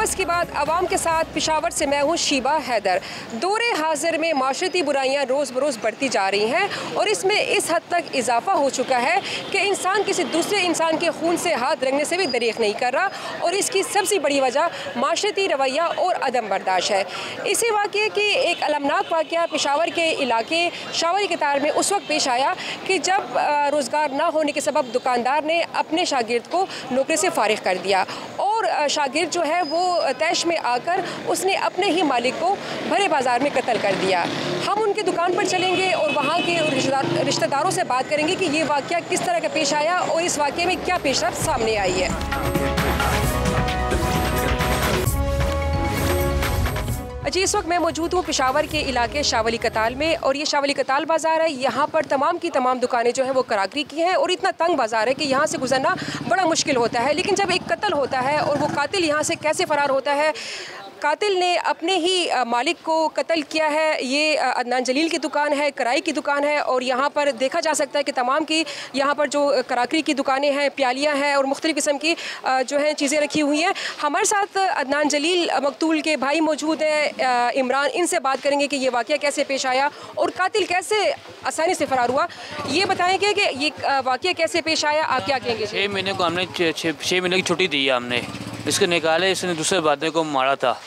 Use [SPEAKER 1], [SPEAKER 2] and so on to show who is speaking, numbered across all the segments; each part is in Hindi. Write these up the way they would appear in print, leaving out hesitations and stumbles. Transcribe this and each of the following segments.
[SPEAKER 1] वापस के बाद आवाम के साथ पेशावर से मैं हूँ शीबा हैदर। दौरे हाजिर में माशरती बुराइयाँ रोज़ बरोज़ बढ़ती जा रही हैं और इसमें इस हद तक इजाफा हो चुका है कि इंसान किसी दूसरे इंसान के खून से हाथ रंगने से भी दरीख नहीं कर रहा और इसकी सबसे बड़ी वजह माशरती रवैया और अदम बर्दाश्त है। इसी वाक़े की एक अलमनाक वाक़या पेशावर के इलाके शावरी कतार में उस वक्त पेश आया कि जब रोज़गार न होने के सबब दुकानदार ने अपने शागिर्द को नौकरी से फारिग कर दिया और शागिर्द जो है वो तैश में आकर उसने अपने ही मालिक को भरे बाज़ार में कत्ल कर दिया। हम उनकी दुकान पर चलेंगे और वहाँ के रिश्तेदारों से बात करेंगे कि ये वाक़या किस तरह का पेश आया और इस वाक़े में क्या पेशरफ्त सामने आई है। जी, इस वक्त मैं मौजूद हूँ पेशावर के इलाके शावली कताल में और ये शावली कताल बाज़ार है। यहाँ पर तमाम की तमाम दुकानें जो हैं वो कराकरी की हैं और इतना तंग बाज़ार है कि यहाँ से गुजरना बड़ा मुश्किल होता है। लेकिन जब एक कत्ल होता है और वो कातिल यहाँ से कैसे फ़रार होता है, कातिल ने अपने ही मालिक को कत्ल किया है। ये अदनान जलील की दुकान है, कराई की दुकान है और यहाँ पर देखा जा सकता है कि तमाम की यहाँ पर जो कराकरी की दुकानें हैं, प्यालियाँ हैं और मुख्तलिफ़ किस्म की जो है चीज़ें रखी हुई हैं। हमारे साथ अदनान जलील मकतूल के भाई मौजूद हैं, इमरान। इनसे बात करेंगे कि ये वाक़या कैसे पेश आया और कातिल कैसे आसानी से फ़रार हुआ। ये बताएँगे कि ये वाक़या कैसे पेश आया, आप क्या कहेंगे?
[SPEAKER 2] 6 महीने को हमने 6 महीने की छुट्टी दी है हमने, इसको निकाले, इसने दूसरे बंदे को मारा था।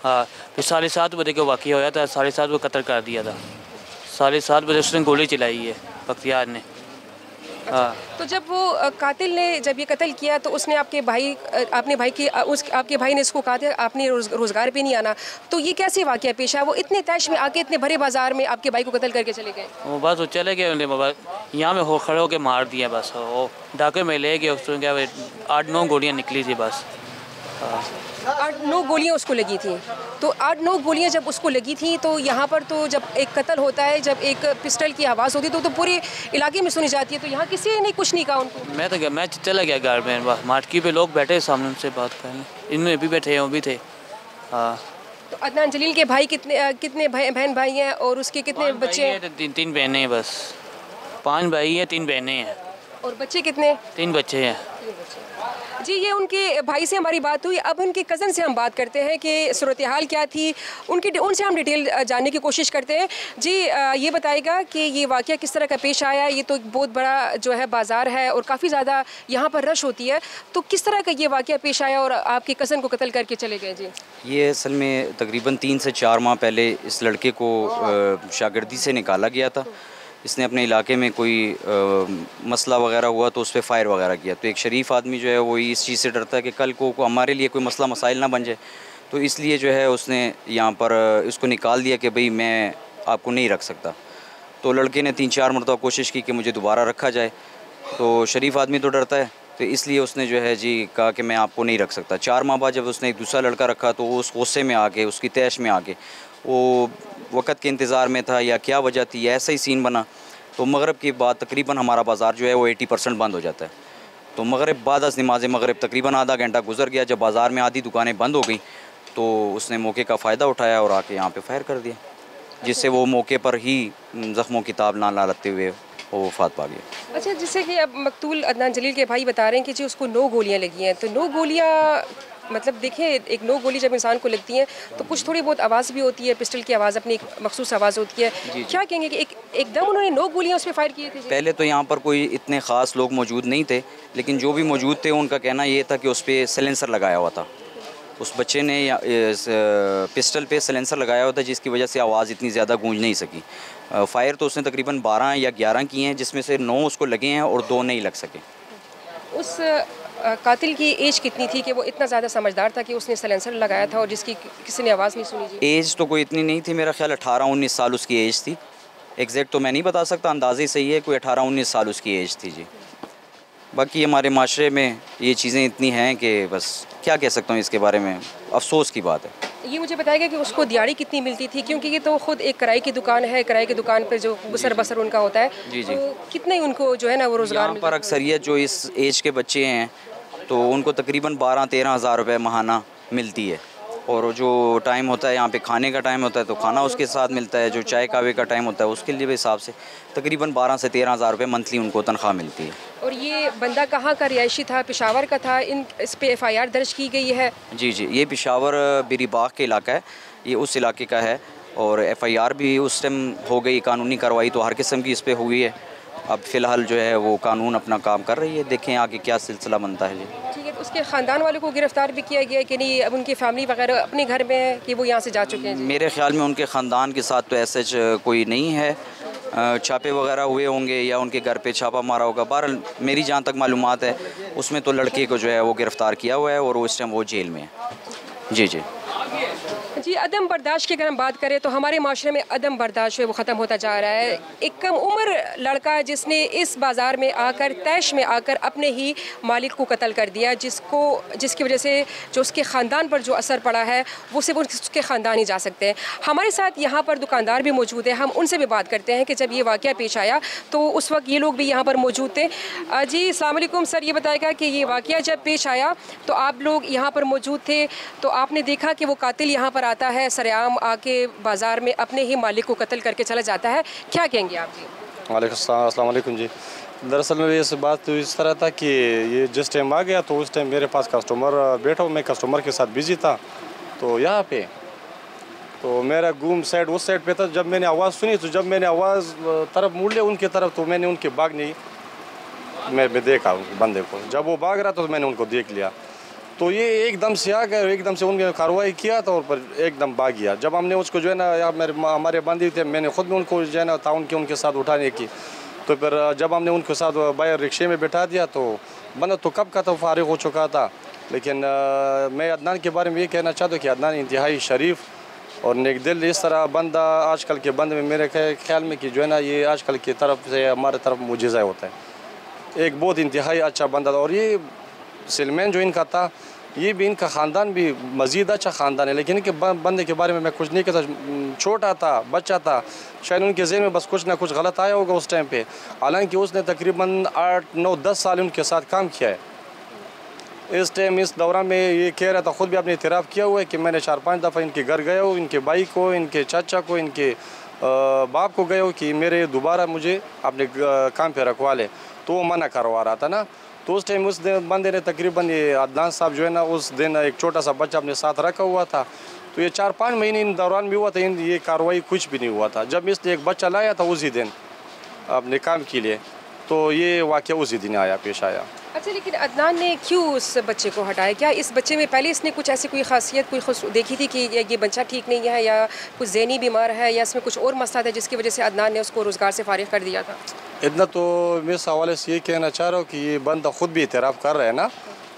[SPEAKER 2] हाँ, फिर 7:30 बजे को वाक़या होया था, 7:30 को कत्ल कर दिया था। 7:30 बजे उसने गोली चलाई है बख्तियार ने। हाँ,
[SPEAKER 1] तो जब वो कातिल ने जब ये कत्ल किया तो उसने आपके भाई ने इसको कहा था आपने रोज़गार पे नहीं आना, तो ये कैसे वाक़या पेश है? वो इतने तैश में आके इतने भरे बाज़ार में आपके भाई को कत्ल करके चले गए।
[SPEAKER 2] वो बस वो चले गए, उन्हें बाबा यहाँ में हो खड़े होकर मार दिया बस। वो डाके में ले गए, उसमें क्या 8-9 गोलियाँ निकली थी बस।
[SPEAKER 1] 8-9 गोलियाँ उसको लगी थी। तो 8-9 गोलियाँ जब उसको लगी थी तो यहाँ पर तो जब एक कत्ल होता है, जब एक पिस्टल की आवाज़ होती है तो पूरे इलाके में सुनी जाती है। तो यहाँ किसी ने कुछ नहीं कहा उनको?
[SPEAKER 2] मैं चला गया घर में, मार्केट पे लोग बैठे सामने उनसे बात करने, इनमें भी बैठे हैं, वो भी थे। हाँ,
[SPEAKER 1] तो अदनान जलील के भाई कितने बहन भाई हैं और उसके कितने बच्चे हैं?
[SPEAKER 2] 3 बहनें हैं बस। 5 भाई हैं, 3 बहनें हैं।
[SPEAKER 1] और बच्चे कितने?
[SPEAKER 2] 3 बच्चे हैं।
[SPEAKER 1] जी, ये उनके भाई से हमारी बात हुई। अब उनके कज़न से हम बात करते हैं कि सूरत हाल क्या थी, उनसे हम डिटेल जानने की कोशिश करते हैं। जी, ये बताएगा कि ये वाक़या किस तरह का पेश आया। ये तो एक बहुत बड़ा जो है बाज़ार है और काफ़ी ज़्यादा यहाँ पर रश होती है, तो किस तरह का ये वाक़या पेश आया और आपके कज़न को कत्ल करके चले गए? जी,
[SPEAKER 3] ये असल में तकरीबन 3 से 4 माह पहले इस लड़के को शागिर्दी से निकाला गया था। इसने अपने इलाके में कोई मसला वगैरह हुआ तो उस पर फायर वगैरह किया। तो एक शरीफ आदमी जो है वो इस चीज़ से डरता है कि कल को हमारे लिए कोई मसला मसाइल ना बन जाए, तो इसलिए जो है उसने यहाँ पर इसको निकाल दिया कि भाई मैं आपको नहीं रख सकता। तो लड़के ने 3-4 मरतबा कोशिश की कि मुझे दोबारा रखा जाए, तो शरीफ आदमी तो डरता है, तो इसलिए उसने जो है जी कहा कि मैं आपको नहीं रख सकता। 4 माह बाद जब उसने एक दूसरा लड़का रखा तो वो उस गुस्से में आके, उसकी तैश में आके, वो वक़्त के इंतज़ार में था या क्या वजह थी, ऐसा ही सीन बना। तो मगरिब के बाद तकरीबन हमारा बाज़ार जो है वो 80% बंद हो जाता है। तो मगरिब बाद अज़ नमाज़ मगरिब तकरीबन आधा घंटा गुजर गया। जब बाज़ार में आधी दुकानें बंद हो गई तो उसने मौके का फ़ायदा उठाया और आके यहाँ पे फायर कर दिया, जिससे वो मौके पर ही ज़ख्मों की ताब ना लाते हुए वो वफ़ात पा गया।
[SPEAKER 1] अच्छा, जैसे कि अब मकतूल अदनान जलील के भाई बता रहे हैं कि जी उसको 9 गोलियाँ लगी हैं। तो 9 गोलियाँ मतलब देखिए, एक 9 गोली जब इंसान को लगती हैं तो कुछ थोड़ी बहुत आवाज़ भी होती है, पिस्टल की आवाज़ अपनी एक मखसूस आवाज़ होती है। क्या कहेंगे कि एकदम उन्होंने 9 गोलियाँ उस पर फायर किए थे?
[SPEAKER 3] पहले तो यहाँ पर कोई इतने ख़ास लोग मौजूद नहीं थे, लेकिन जो भी मौजूद थे उनका कहना ये था कि उस पर सलेंसर लगाया हुआ था। उस बच्चे ने पिस्टल पे सलेंसर लगाया हुआ था, जिसकी वजह से आवाज़ इतनी ज़्यादा गूंज नहीं सकी। फ़ायर तो उसने तकरीबन 12 या 11 किए हैं, जिसमें से 9 उसको लगे हैं और 2 नहीं लग सके।
[SPEAKER 1] उस कातिल की एज कितनी थी कि वो इतना ज़्यादा समझदार था कि उसने सलेंसर लगाया था और जिसकी किसी ने आवाज़ नहीं सुनी? जी,
[SPEAKER 3] एज तो कोई इतनी नहीं थी, मेरा ख्याल 18-19 साल उसकी एज थी। एग्जैक्ट तो मैं नहीं बता सकता, अंदाज़े सही है, कोई 18-19 साल उसकी एज थी। जी, बाकी हमारे माशरे में ये चीज़ें इतनी हैं कि बस क्या कह सकता हूँ इसके बारे में, अफसोस की बात है।
[SPEAKER 1] ये मुझे बताएगा कि उसको दिहाड़ी कितनी मिलती थी, क्योंकि ये तो खुद एक किराए की दुकान है, किराए की दुकान पे जो गुसर बसर उनका होता है।
[SPEAKER 3] जी जी,
[SPEAKER 1] तो कितने उनको जो है ना वो रोज़गार
[SPEAKER 3] यहाँ पर अक्सरियत जो इस एज के बच्चे हैं तो उनको तकरीबन 12-13 हज़ार रुपये माहाना मिलती है। और जो टाइम होता है यहाँ पे खाने का टाइम होता है तो खाना उसके साथ मिलता है, जो चाय कावे का टाइम होता है उसके लिए भी हिसाब से तकरीबन 12 से 13 हज़ार रुपये मंथली उनको तनख्वाह मिलती है।
[SPEAKER 1] और ये बंदा कहाँ का रिहायशी था? पेशावर का था? इस पे FIR दर्ज की गई है?
[SPEAKER 3] जी जी, ये पेशावर बिरीबाग के इलाका है, ये उस इलाके का है और FIR भी उस टाइम हो गई। कानूनी कार्रवाई तो हर किस्म की इस पर हुई है। अब फ़िलहाल जो है वो कानून अपना काम कर रही है, देखें आगे क्या सिलसिला बनता है। जी
[SPEAKER 1] ठीक है, तो उसके ख़ानदान वालों को गिरफ़्तार भी किया गया है कि नहीं? अब उनकी फ़ैमिली वगैरह अपने घर में है कि वो यहाँ से जा चुके हैं?
[SPEAKER 3] मेरे ख़्याल में उनके ख़ानदान के साथ तो ऐसे कोई नहीं है। छापे वगैरह हुए होंगे या उनके घर पे छापा मारा होगा। बहरहाल मेरी जहाँ तक मालूमात है उसमें तो लड़के को जो है वो गिरफ़्तार किया हुआ है और उस टाइम वो जेल में है। जी जी
[SPEAKER 1] जी, अदम बर्दाश्त की अगर हम बात करें तो हमारे माशरे में अदम बर्दाश्त है वो ख़त्म होता जा रहा है। एक कम उम्र लड़का जिसने इस बाज़ार में आकर तैश में आकर अपने ही मालिक को कत्ल कर दिया, जिसकी वजह से जो उसके ख़ानदान पर जो असर पड़ा है वो सिर्फ उसके ख़ानदान ही जा सकते हैं। हमारे साथ यहाँ पर दुकानदार भी मौजूद है, हम उनसे भी बात करते हैं कि जब ये वाक़या पेश आया तो उस वक्त ये लोग भी यहाँ पर मौजूद थे। जी अस्सलाम वालेकुम सर, ये बताएगा कि ये वाक़या जब पेश आया तो आप लोग यहाँ पर मौजूद थे, तो आपने देखा कि वो कातिल यहाँ पर आता है, सरेआम आके बाज़ार में अपने ही मालिक को कत्ल करके चला जाता है, क्या कहेंगे आप? जी
[SPEAKER 4] अस्सलाम वालेकुम जी। दरअसल में इस बात तो इस तरह था कि ये जिस टाइम आ गया तो उस टाइम मेरे पास कस्टमर बैठा हूँ, मैं कस्टमर के साथ बिजी था। तो यहाँ पे तो मेरा घूम साइड उस साइड पे था। जब मैंने आवाज़ सुनी तो जब मैंने आवाज़ तरफ मुड़ लिया उनकी तरफ तो मैंने उनके भागने मैं देखा बंदे को। जब वो भाग रहा तो मैंने उनको देख लिया तो ये एकदम से आ गए, एकदम से उनने कार्रवाई किया था और पर एकदम भाग गया। जब हमने उसको जो है ना हमारे बंदी थे, मैंने ख़ुद में उनको जो है ना ताउन की उनके साथ उठाने की। तो फिर जब हमने उनके साथ बाहर रिक्शे में बैठा दिया तो बंदा तो कब का तो फारिग हो चुका था। लेकिन मैं अदनान के बारे में ये कहना चाहता हूँ कि अदनान इंतहाई शरीफ और नेक दिल इस तरह बंदा आजकल के बंदे में मेरे ख्याल में कि जो है ना ये आजकल की तरफ से हमारे तरफ मुजिज़ा होता है। एक बहुत इंतहाई अच्छा बंदा था और ये सेलमैन जो इनका था ये भी इनका ख़ानदान भी मज़ीद अच्छा ख़ानदान है। लेकिन इनके बंदे के बारे में मैं कुछ नहीं कहता, छोटा था, बच्चा था, शायद उनके ज़हन में बस कुछ ना कुछ गलत आया होगा उस टाइम पे। हालांकि उसने तकरीबन 8, 9, 10 साल उनके साथ काम किया है। इस टाइम इस दौरान में ये कह रहा था, ख़ुद भी आपने इतराफ़ किया हुआ है कि मैंने 4-5 दफ़ा इनके घर गया हूँ, इनके भाई को, इनके चाचा को, इनके बाप को गए हो कि मेरे दोबारा मुझे अपने काम पे रखवा ले, तो वो मना करवा रहा था ना। तो उस टाइम उस बंदे ने तकरीबन ये अदनान साहब जो है ना उस दिन एक छोटा सा बच्चा अपने साथ रखा हुआ था। तो ये 4-5 महीने इन दौरान भी हुआ था, ये कार्रवाई कुछ भी नहीं हुआ था। जब इसने एक बच्चा लाया था उसी दिन अपने काम के लिए, तो ये वाक़या उसी दिन आया पेश आया।
[SPEAKER 1] अच्छा, लेकिन अदनान ने क्यों उस बच्चे को हटाया? क्या इस बच्चे में पहले इसने कुछ ऐसी कोई खासियत कोई देखी थी कि ये बच्चा ठीक नहीं है या कुछ ज़हनी बीमार है या इसमें कुछ और मसला था जिसकी वजह से अदनान ने उसको रोज़गार से फारिग कर दिया था?
[SPEAKER 4] इतना तो मैं इस हवाले से ये कहना चाह रहा हूँ कि ये बंदा ख़ुद भी इतराफ़ कर रहा है ना।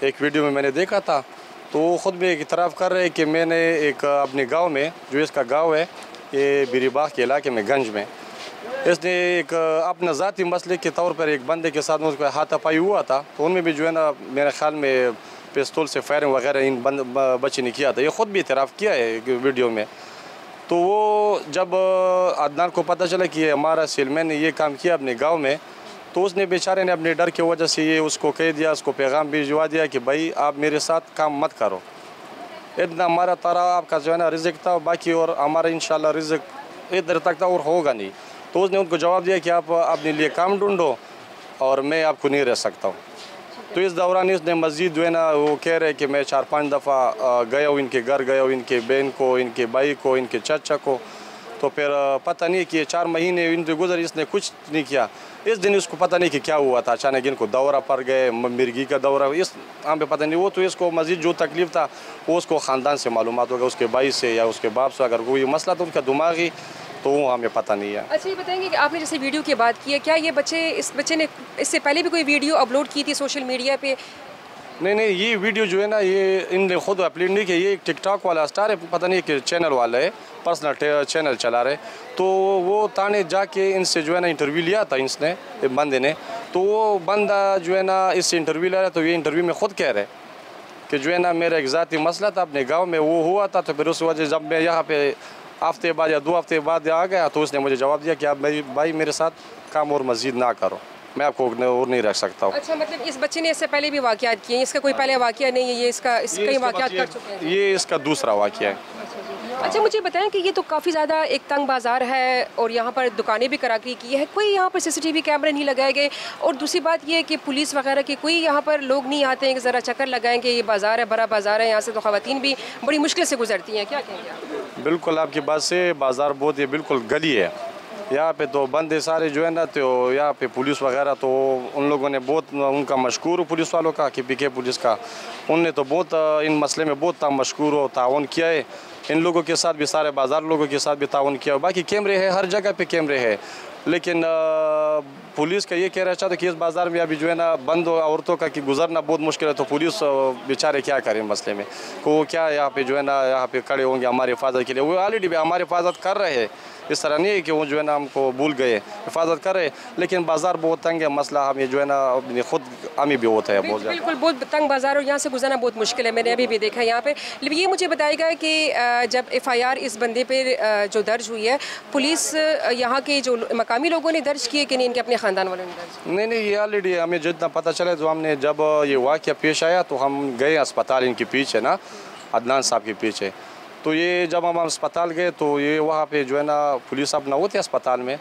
[SPEAKER 4] एक वीडियो में मैंने देखा था तो वो ख़ुद भी एक इतराफ़ कर रहे हैं कि मैंने एक अपने गांव में, जो इसका गांव है ये बिरीबाग के इलाके में गंज में, इसने एक अपना ज़ाती मसले के तौर पर एक बंदे के साथ उसका हाथापाई हुआ था। तो उनमें भी जो है ना मेरे ख़्याल में पिस्तौल से फायरिंग वगैरह इन बच्चे ने किया था। ये ख़ुद भी इतराफ़ किया है वीडियो में। तो वो जब अदनान को पता चला कि हमारा सेलमैन ने ये काम किया अपने गांव में, तो उसने बेचारे ने अपने डर की वजह से ये उसको कह दिया, उसको पैगाम भिजवा दिया कि भाई आप मेरे साथ काम मत करो, इतना हमारा तारा आपका जो है ना रिज़्क़ था बाकी और हमारा इंशाल्लाह रिज़्क़ इधर तक था और होगा नहीं। तो उसने उनको जवाब दिया कि आप अपने लिए काम ढूंढो और मैं आपको नहीं रह सकता हूँ। तो इस दौरान इसने मस्जिद जो है ना वो कह रहे कि मैं 4-5 दफ़ा गया हूँ इनके घर, गया हूँ इनके बहन को, इनके भाई को, इनके चाचा को। तो फिर पता नहीं कि 4 महीने इनसे गुजर, इसने कुछ नहीं किया। इस दिन इसको पता नहीं कि क्या हुआ था, अचानक इनको दौरा पड़ गए, मिर्गी का दौरा, इस हम पे पता नहीं। वो तो इसको मस्जिद जो तकलीफ़ था वो उसको ख़ानदान से मालूमात होगा, उसके भाई से या उसके बाप से। अगर कोई मसला तो उनका दिमागी तो वो हमें पता नहीं है।
[SPEAKER 1] अच्छा, ये बताएंगे कि आपने जैसे वीडियो की बात की है, क्या ये इस बच्चे ने इससे पहले भी कोई वीडियो अपलोड की थी सोशल मीडिया पे?
[SPEAKER 4] नहीं, ये वीडियो जो है ना ये इनने खुद अपलोड नहीं किया। ये एक टिकटॉक वाला स्टार है, पता नहीं कि चैनल वाला है, पर्सनल चैनल चला रहे। तो वो ताने जाके इनसे जो है ना इंटरव्यू लिया था इसने, बंदे ने। तो वो बंदा जो है ना इससे इंटरव्यू ले रहा है, तो ये इंटरव्यू में ख़ुद कह रहे कि जो है ना मेरा एक ज़ाती मसला था अपने गाँव में, वो हुआ था। तो फिर उस वजह जब मैं यहाँ पे हफ्ते बाद या 2 हफ्ते बाद आ गया तो उसने मुझे जवाब दिया कि आप भाई मेरे साथ काम और मज़ीद ना करो, मैं आपको और नहीं रख सकता हूँ।
[SPEAKER 1] अच्छा, मतलब इस बच्चे ने इससे पहले भी वाक़यात किए हैं? इसका कोई पहले वाक़या नहीं है, ये इसका कई वाक़यात कर चुके हैं?
[SPEAKER 4] ये इसका दूसरा वाक़या है।
[SPEAKER 1] अच्छा, मुझे बताएं कि ये तो काफ़ी ज़्यादा एक तंग बाज़ार है और यहाँ पर दुकानें भी कराकी की है, कोई यहाँ पर CCTV कैमरे नहीं लगाए गए, और दूसरी बात ये है कि पुलिस वगैरह के कोई यहाँ पर लोग नहीं आते हैं कि ज़रा चक्कर लगाएं कि ये बाज़ार है, बड़ा बाज़ार है, यहाँ से तो ख़वातीन भी बड़ी मुश्किल से गुजरती हैं, क्या कहेंगे आप?
[SPEAKER 4] बिल्कुल आपकी बात से, बाज़ार बहुत, ये बिल्कुल गली है यहाँ पे, तो बंदे सारे जो है ना, तो यहाँ पे पुलिस वगैरह तो उन लोगों ने बहुत, उनका मशकूर पुलिस वालों का, कि PK पुलिस का, उनने तो बहुत इन मसले में बहुत मशकूर हो ताउन किया है। इन लोगों के साथ भी, सारे बाज़ार लोगों के साथ भी ताउन किया है। बाकी कैमरे है, हर जगह पे कैमरे है, लेकिन पुलिस का ये कह रहा था कि इस बाज़ार में अभी जो है ना बंद औरतों का कि गुजरना बहुत मुश्किल है, तो पुलिस बेचारे क्या करें मसले में, को क्या यहाँ पे जो है ना यहाँ पे खड़े होंगे हमारी हिफाजत के लिए। वो ऑलरेडी भी हमारी हिफाजत कर रहे हैं, इस तरह नहीं है कि वो जो है ना हमको भूल गए, हिफाजत कर रहे, लेकिन बाज़ार बहुत तंग है, मसला हमें जो है ना खुद हमें भी होता है बहुत ज़्यादा।
[SPEAKER 1] बिल्कुल, बहुत तंग बाज़ार और यहाँ से गुजरना बहुत मुश्किल है, मैंने अभी भी देखा यहाँ पे। लेकिन ये मुझे बताएगा कि जब FIR इस बंदे पे जो दर्ज हुई है, पुलिस यहाँ के जो मकामी लोगों ने दर्ज किए कि नहीं, इनके अपने ख़ानदान वालों ने दर्ज?
[SPEAKER 4] नहीं, ये ऑलरेडी हमें जितना पता चला, तो हमने जब ये वाक़या पेश आया तो हम गए अस्पताल, इनके पीछे ना, अदनान साहब के पीछे। तो ये जब हम अस्पताल गए तो ये वहाँ पे जो है ना पुलिस अपना होते अस्पताल में,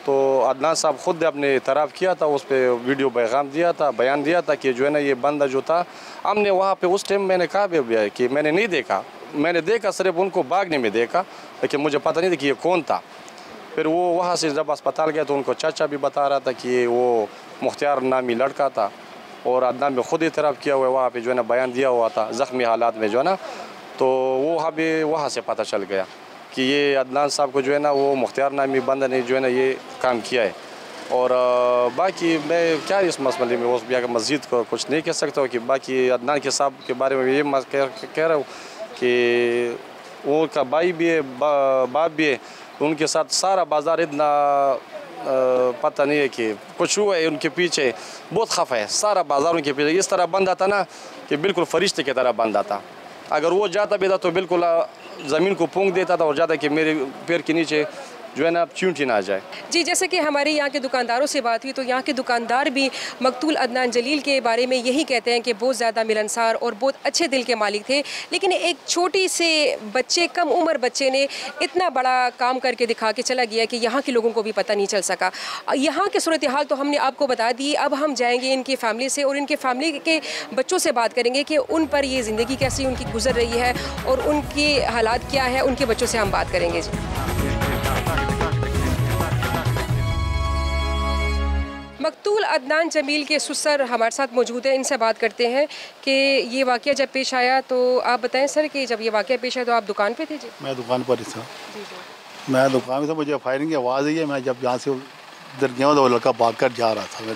[SPEAKER 4] तो अदनान साहब ख़ुद अपने इतराफ़ किया था, उस पर वीडियो पैगाम दिया था, बयान दिया था कि जो है ना ये बंदा जो था, हमने वहाँ पे उस टाइम मैंने कहा भी कि मैंने नहीं देखा, मैंने देखा सिर्फ उनको भागने में देखा, लेकिन मुझे पता नहीं था कि ये कौन था। फिर वो वहाँ से जब अस्पताल गया तो उनको चाचा भी बता रहा था कि वो मुख्तियार नामी लड़का था, और अदनान में ख़ुद इतराफ़ किया हुआ है, वहाँ पे जो है ना बयान दिया हुआ था ज़ख्मी हालात में जो है ना, तो वो हमें वहाँ से पता चल गया कि ये अदनान साहब को जो है ना वो मुख्तियार नामी बंदा ने जो है ना ये काम किया है। और बाकी मैं क्या इस मसले में उस मज़ीद को कुछ नहीं कह सकता हूँ, कि बाकी अदनान के साहब के बारे में ये कह रहा हूँ कि वो का भाई भी है, बाप भी है, उनके साथ सारा बाज़ार इतना पता नहीं है कि कुछ हुआ है उनके पीछे, बहुत खफा है सारा बाज़ार उनके पीछे। इस तरह बंदा था ना कि बिल्कुल फरिश्ते की तरह बंदा था, अगर वो जाता भी था तो बिल्कुल ज़मीन को पूंछ देता था और जाता कि मेरे पैर के नीचे जो है ना चींटी ना आ जाए।
[SPEAKER 1] जी, जैसे कि हमारे यहाँ के दुकानदारों से बात हुई तो यहाँ के दुकानदार भी मकतूल अदनान जलील के बारे में यही कहते हैं कि बहुत ज़्यादा मिलनसार और बहुत अच्छे दिल के मालिक थे, लेकिन एक छोटी से बच्चे, कम उम्र बच्चे ने इतना बड़ा काम करके दिखा के चला गया कि यहाँ के लोगों को भी पता नहीं चल सका। यहाँ की सूरत हाल तो हमने आपको बता दी, अब हम जाएंगे इनकी फैमिली से और इनके फैमिली के बच्चों से बात करेंगे कि उन पर ये ज़िंदगी कैसी उनकी गुजर रही है और उनके हालात क्या है, उनके बच्चों से हम बात करेंगे। जी, मकतूल अदनान जमील के ससुर हमारे साथ मौजूद हैं, इनसे बात करते हैं कि ये वाक़या जब पेश आया तो आप बताएं सर कि जब ये वाक़या पेश आया तो आप दुकान पे थे? जी,
[SPEAKER 5] मैं दुकान पर ही था।
[SPEAKER 1] जी।
[SPEAKER 5] मैं दुकान में था, मुझे फायरिंग की आवाज़ आई है। मैं जब यहाँ से उधर गया तो वो लड़का भाग कर जा रहा था,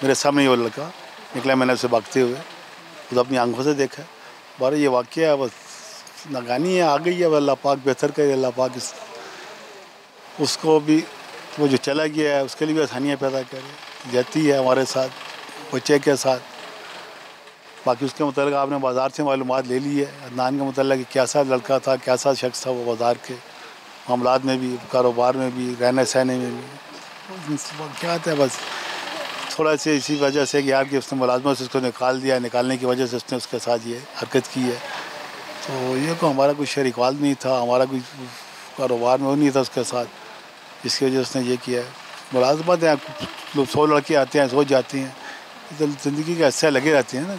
[SPEAKER 5] मेरे सामने वो लड़का निकला, मैंने उसे भागते हुए खुद अपनी आंखों से देखा। बार ये वाक़या बस नागानी है, आ गई है, अल्लाह पाक बेहतर करे, अल्लाह पाक उसको भी वो जो चला गया है उसके लिए भी आसानियाँ पैदा करे, जाती है हमारे साथ बच्चे के साथ। बाकी उसके मतलब आपने बाज़ार से मालूमात ले ली है अदनान के मतलब कैसा लड़का था, कैसा शख्स था वो, बाज़ार के मामलात में भी, कारोबार में भी, रहने सहने में भी। क्या था बस थोड़ा से इसी वजह से कि यार कि उसने मुलाजमत से उसको निकाल दिया, निकालने की वजह से उसने उसके साथ ये हरकत की है। तो ये को हमारा कोई शरीकवाल नहीं था, हमारा कोई कारोबार में वो नहीं था उसके साथ, जिसकी वजह से उसने ये किया है। मुलाजमत है, 100 लड़के आते हैं, सो जाती हैं, तो ज़िंदगी के हिस्से लगे रहते हैं ना।